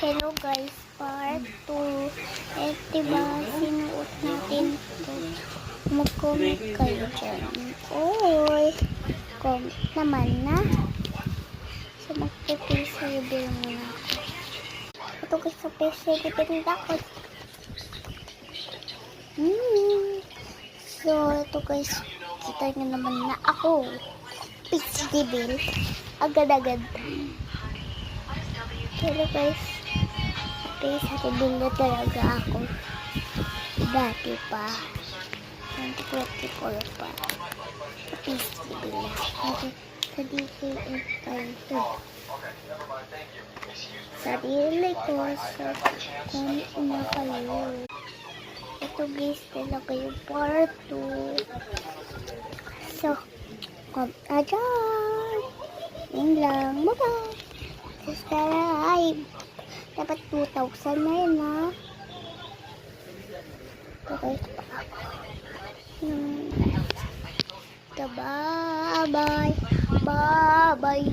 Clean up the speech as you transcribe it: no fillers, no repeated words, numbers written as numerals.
Hello guys, part 2. Eh, diba, sinuot natin ito. Mag-comment kayo dyan. Oy, comment naman na. So, mag-face reveal muna ako. Ito guys, sa face reveal ako. So, ito guys, kita nyo naman na ako. Face reveal. Agad-agad. Hello guys. Face reveal na talaga ako. Dati pa. 2024 pa. Face reveal na. Sa DKF tayo. Sarili ko. So, kung na kayo. Ito guys, talaga yung part 2. So, ajan! Yun lang. Bye-bye! Subscribe! Dapat 2,000 na yun, ha? Ito guys, bye-bye! Bye-bye!